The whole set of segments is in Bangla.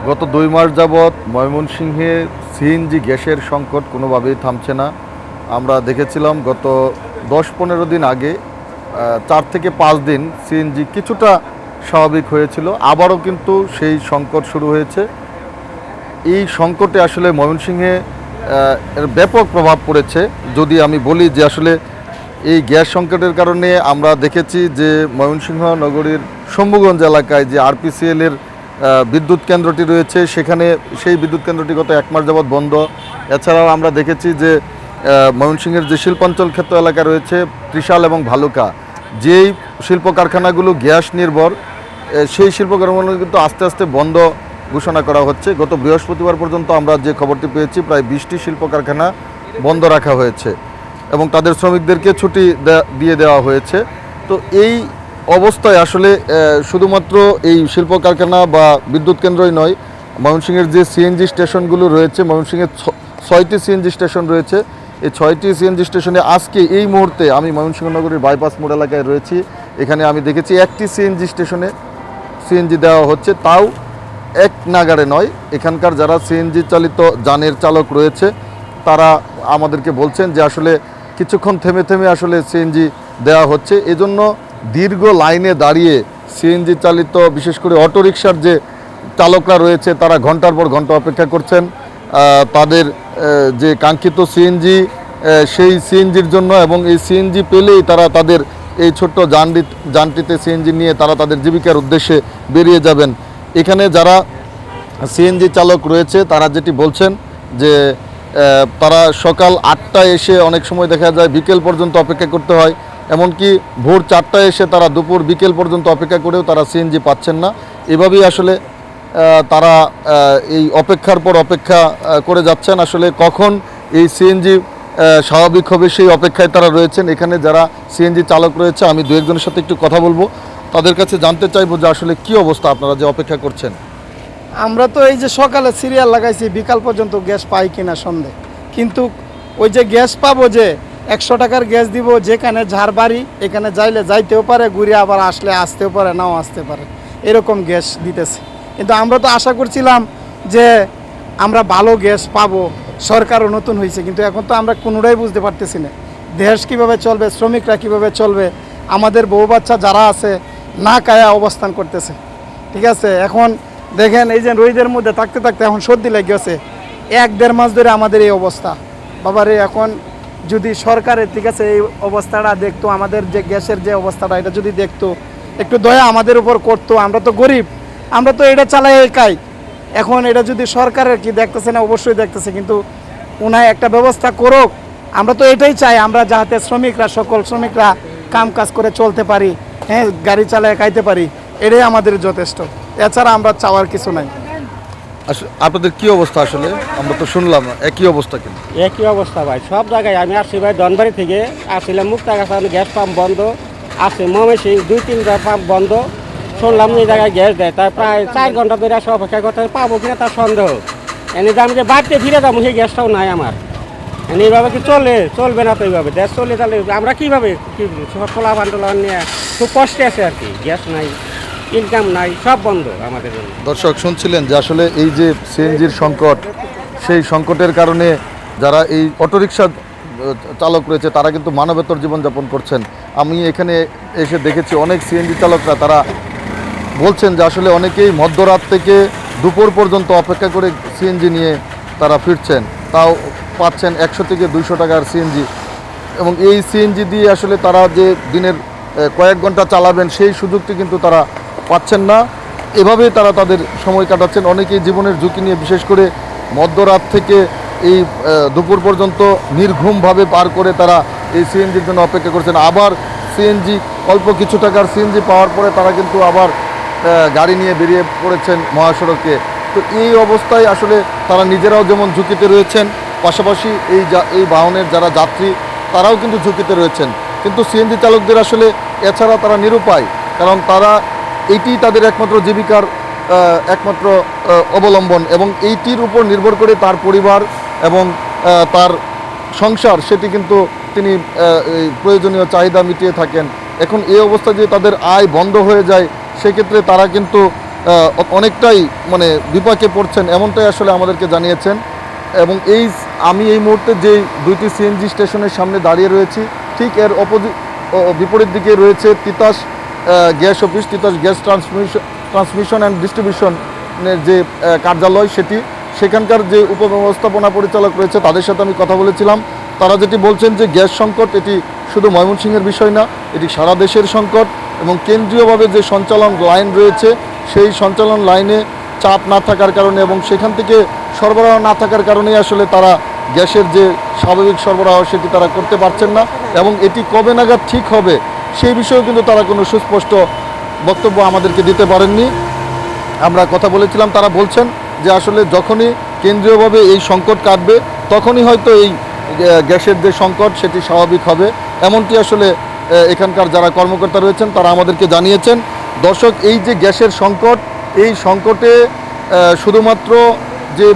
গত ২ মাস যাবৎ ময়মনসিংহে সিএনজি গ্যাসের সংকট কোনোভাবেই থামছে না। আমরা দেখেছিলাম গত ১০-১৫ দিন আগে ৪ থেকে ৫ দিন সিএনজি কিছুটা স্বাভাবিক হয়েছিল, আবারও কিন্তু সেই সংকট শুরু হয়েছে। এই সংকটে আসলে ময়মনসিংহে এর ব্যাপক প্রভাব পড়েছে। যদি আমি বলি যে আসলে এই গ্যাস সংকটের কারণে আমরা দেখেছি যে ময়মনসিংহ নগরীর শম্ভুগঞ্জ এলাকায় যে আরপিসিএলের বিদ্যুৎ কেন্দ্রটি রয়েছে, সেখানে সেই বিদ্যুৎ কেন্দ্রটি গত ১ মাস যাবৎ বন্ধ। এছাড়াও আমরা দেখেছি যে ময়মনসিংহের যে শিল্পাঞ্চল ক্ষেত্র এলাকা রয়েছে ত্রিশাল এবং ভালুকা, যেই শিল্প কারখানাগুলো গ্যাস নির্ভর, সেই শিল্প কারখানাগুলো কিন্তু আস্তে আস্তে বন্ধ ঘোষণা করা হচ্ছে। গত বৃহস্পতিবার পর্যন্ত আমরা যে খবরটি পেয়েছি, প্রায় ২০টি শিল্প কারখানা বন্ধ রাখা হয়েছে এবং তাদের শ্রমিকদেরকে ছুটি দিয়ে দেওয়া হয়েছে। তো এই অবস্থায় আসলে শুধুমাত্র এই শিল্প কারখানা বা বিদ্যুৎ কেন্দ্রই নয়, ময়মনসিংহের যে সিএনজি স্টেশনগুলো রয়েছে, ময়মনসিংহের ৬টি সিএনজি স্টেশন রয়েছে। এই ৬টি সিএনজি স্টেশনে আজকে এই মুহূর্তে আমি ময়মনসিংহ নগরীর বাইপাস মোড় এলাকায় রয়েছি। এখানে আমি দেখেছি একটি সিএনজি স্টেশনে সিএনজি দেওয়া হচ্ছে, তাও এক নাগাড়ে নয়। এখানকার যারা সিএনজি চালিত যানের চালক রয়েছে তারা আমাদেরকে বলছেন যে আসলে কিছুক্ষণ থেমে থেমে আসলে সিএনজি দেওয়া হচ্ছে। এজন্য দীর্ঘ লাইনে দাঁড়িয়ে সিএনজি চালিত বিশেষ করে অটোরিকশার যে চালকরা রয়েছে তারা ঘন্টার পর ঘন্টা অপেক্ষা করছেন তাদের যে কাঙ্ক্ষিত সিএনজি, সেই সিএনজির জন্য। এবং এই সিএনজি পেলেই তারা তাদের এই ছোট্ট যানটিতে সিএনজি নিয়ে তারা তাদের জীবিকার উদ্দেশ্যে বেরিয়ে যাবেন। এখানে যারা সিএনজি চালক রয়েছে তারা যেটি বলছেন যে তারা সকাল ৮টায় এসে অনেক সময় দেখা যায় বিকেল পর্যন্ত অপেক্ষা করতে হয়, এমনকি ভোর ৪টায় এসে তারা দুপুর বিকেল পর্যন্ত অপেক্ষা করেও তারা সিএনজি পাচ্ছেন না। এভাবেই আসলে তারা এই অপেক্ষার পর অপেক্ষা করে যাচ্ছেন। আসলে কখন এই সিএনজি স্বাভাবিক হবে সেই অপেক্ষায় তারা রয়েছেন। এখানে যারা সিএনজি চালক রয়েছে আমি দু একজনের সাথে একটু কথা বলবো, তাদের কাছে জানতে চাইবো যে আসলে কি অবস্থা, আপনারা যে অপেক্ষা করছেন। আমরা তো এই যে সকালে সিরিয়াল লাগাইছি, বিকাল পর্যন্ত গ্যাস পাই কিনা সন্দেহ। কিন্তু ওই যে গ্যাস পাবো, যে ১০০ টাকার গ্যাস দিব, যেখানে ঝাড় বাড়ি এখানে যাইলে যাইতেও পারে, ঘুরে আবার আসলে আসতেও পারে, নাও আসতে পারে, এরকম গ্যাস দিতেছে। কিন্তু আমরা তো আশা করছিলাম যে আমরা ভালো গ্যাস পাবো, সরকারও নতুন হয়েছে, কিন্তু এখন তো আমরা কোনোটাই বুঝতে পারতেছি না দেশ কীভাবে চলবে, শ্রমিকরা কীভাবে চলবে, আমাদের বউ বাচ্চা যারা আছে না কায়া অবস্থান করতেছে। ঠিক আছে, এখন দেখেন এই যে রোদের মধ্যে থাকতে থাকতে এখন সর্দি লেগে গেছে। ১-১.৫ মাস ধরে আমাদের এই অবস্থা। বাবারে, এখন যদি সরকারের ঠিক আছে এই অবস্থাটা দেখতো, আমাদের যে গ্যাসের যে অবস্থাটা এটা যদি দেখতো, একটু দয়া আমাদের উপর করতো। আমরা তো গরিব, আমরা তো এটা চালাই একাই। এখন এটা যদি সরকারের কি দেখতেছে না, অবশ্যই দেখতেছে, কিন্তু ওনায় একটা ব্যবস্থা করুক। আমরা তো এটাই চাই, আমরা যাতে শ্রমিকরা, সকল শ্রমিকরা কাম কাজ করে চলতে পারি, হ্যাঁ, গাড়ি চালায় খাইতে পারি, এটাই আমাদের যথেষ্ট। এছাড়া আমরা চাওয়ার কিছু নাই। আসলে আপনাদের কি অবস্থা? আসলে আমরা তো শুনলাম একই অবস্থা। কিন্তু একই অবস্থা ভাই, সব জায়গায়। আমি আসছি ভাই ধনবাড়ি থেকে, আসছিলাম মুক্তাগাছা, গ্যাস পাম্প বন্ধ আসছে, ময়মনসিং ২-৩টা পাম্প বন্ধ। শুনলাম এই জায়গায় গ্যাস দেয়, তাই প্রায় ৪ ঘন্টা ধরে আসে অপেক্ষা করতে, পাবো কিনা তার সন্দেহ। এনে যে আমি যে বাড়িতে ফিরে যাবো সেই গ্যাসটাও নাই আমার। এইভাবে কি চলবে না তো? এইভাবে দেশ চলে তাহলে আমরা কীভাবে কি খোলা পান্ডোলা নিয়ে খুব কষ্টে আছে আর কি। গ্যাস নাই, ইনকাম নাই, সব বন্ধ আমাদের জন্য। দর্শক শুনছিলেন যে আসলে এই যে সিএনজির সংকট, সেই সংকটের কারণে যারা এই অটোরিকশা চালক রয়েছে তারা কিন্তু মানবেতর জীবনযাপন করছেন। আমি এখানে এসে দেখেছি অনেক সিএনজি চালকরা তারা বলছেন যে আসলে অনেকেই মধ্যরাত থেকে দুপুর পর্যন্ত অপেক্ষা করে সিএনজি নিয়ে তারা ফিরছেন, তাও পাচ্ছেন ১০০ থেকে ২০০ টাকার সিএনজি। এবং এই সিএনজি দিয়ে আসলে তারা যে দিনের কয়েক ঘন্টা চালাবেন সেই সুযোগটি কিন্তু তারা পাচ্ছেন না। এভাবেই তারা তাদের সময় কাটাচ্ছেন। অনেকেই জীবনের ঝুঁকি নিয়ে, বিশেষ করে মধ্যরাত থেকে এই দুপুর পর্যন্ত নির্ঘুমভাবে পার করে তারা এই সিএনজির জন্য অপেক্ষা করছেন। আবার সিএনজি অল্প কিছু টাকার সিএনজি পাওয়ার পরে তারা কিন্তু আবার গাড়ি নিয়ে বেরিয়ে পড়েছেন মহাসড়কে। তো এই অবস্থায় আসলে তারা নিজেরাও যেমন ঝুঁকিতে রয়েছেন, পাশাপাশি এই বাহনের যারা যাত্রী তারাও কিন্তু ঝুঁকিতে রয়েছেন। কিন্তু সিএনজি চালকদের আসলে এছাড়া তারা নিরুপায়, কারণ তারা এইটি তাদের একমাত্র জীবিকার একমাত্র অবলম্বন, এবং এইটির উপর নির্ভর করে তার পরিবার এবং তার সংসার, সেটি কিন্তু তিনি প্রয়োজনীয় চাহিদা মিটিয়ে থাকেন। এখন এই অবস্থা যে তাদের আয় বন্ধ হয়ে যায়, সেক্ষেত্রে তারা কিন্তু অনেকটাই মানে বিপাকে পড়ছেন, এমনটাই আসলে আমাদেরকে জানিয়েছেন। এবং আমি এই মুহূর্তে যে দুইটি সিএনজি স্টেশনের সামনে দাঁড়িয়ে রয়েছি, ঠিক এর বিপরীত দিকে রয়েছে Titas gas office, Titas gas transmission and ডিস্ট্রিবিউশনের যে কার্যালয় সেটি। সেখানকার যে উপব্যবস্থাপনা পরিচালক রয়েছে তাদের সাথে আমি কথা বলেছিলাম। তারা যেটি বলছেন যে গ্যাস সংকট এটি শুধু ময়মনসিংহের বিষয় না, এটি সারা দেশের সংকট। এবং কেন্দ্রীয়ভাবে যে সঞ্চালন লাইন রয়েছে সেই সঞ্চালন লাইনে চাপ না থাকার কারণে এবং সেখান থেকে সরবরাহ না থাকার কারণেই আসলে তারা গ্যাসের যে স্বাভাবিক সরবরাহ সেটি তারা করতে পারছেন না। এবং এটি কবে নাগাদ ঠিক হবে সেই বিষয়েও কিন্তু তারা কোনো সুস্পষ্ট বক্তব্য আমাদেরকে দিতে পারেননি। আমরা কথা বলেছিলাম, তারা বলছেন যে আসলে যখনই কেন্দ্রীয়ভাবে এই সংকট কাটবে তখনই হয়তো এই গ্যাসের যে সংকট সেটি স্বাভাবিক হবে, এমনটি আসলে এখানকার যারা কর্মকর্তা রয়েছেন তারা আমাদেরকে জানিয়েছেন। দর্শক, এই যে গ্যাসের সংকট, এই সংকটে শুধুমাত্র যে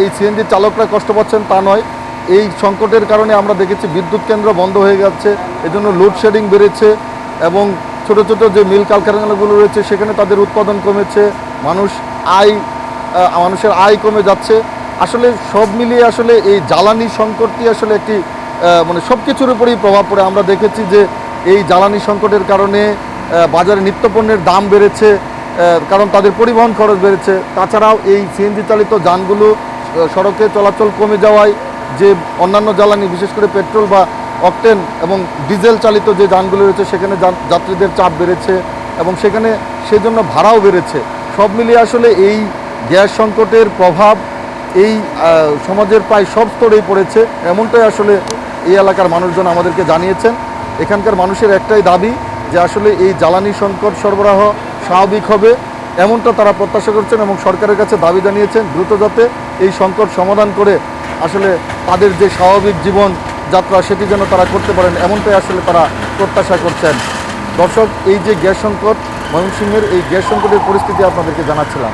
এই সিএনজি চালকরা কষ্ট পাচ্ছেন তা নয়, এই সংকটের কারণে আমরা দেখেছি বিদ্যুৎ কেন্দ্র বন্ধ হয়ে যাচ্ছে, এজন্য লোডশেডিং বেড়েছে এবং ছোট ছোট যে মিল কারখানাগুলো রয়েছে সেখানে তাদের উৎপাদন কমেছে, মানুষের আয় কমে যাচ্ছে। আসলে সব মিলিয়ে আসলে এই জ্বালানি সংকটটি আসলে একটি মানে সব কিছুর উপরেই প্রভাব পড়ে। আমরা দেখেছি যে এই জ্বালানি সংকটের কারণে বাজারে নিত্যপণ্যের দাম বেড়েছে, কারণ তাদের পরিবহন খরচ বেড়েছে। তাছাড়াও এই সিএনজি চালিত যানগুলো সড়কে চলাচল কমে যাওয়ায় যে অন্যান্য জ্বালানি বিশেষ করে পেট্রোল বা অকটেন এবং ডিজেল চালিত যে যানগুলো রয়েছে সেখানে যাত্রীদের চাপ বেড়েছে এবং সেজন্য ভাড়াও বেড়েছে। সব মিলিয়ে আসলে এই গ্যাস সংকটের প্রভাব এই সমাজের প্রায় সব স্তরেই পড়েছে, এমনটাই আসলে এই এলাকার মানুষজন আমাদেরকে জানিয়েছেন। এখানকার মানুষের একটাই দাবি যে আসলে এই জ্বালানি সংকট সরবরাহ স্বাভাবিক হবে, এমনটা তারা প্রত্যাশা করছেন এবং সরকারের কাছে দাবি জানিয়েছেন দ্রুত যাতে এই সংকট সমাধান করে আসলে তাদের যে স্বাভাবিক জীবন যাত্রা সেটি যেন তারা করতে পারেন, এমনটাই আসলে তারা প্রত্যাশা করছেন। দর্শক, এই যে গ্যাস সংকট, ময়মনসিংহের এই গ্যাস সংকটের পরিস্থিতি আপনাদেরকে জানাচ্ছিলাম।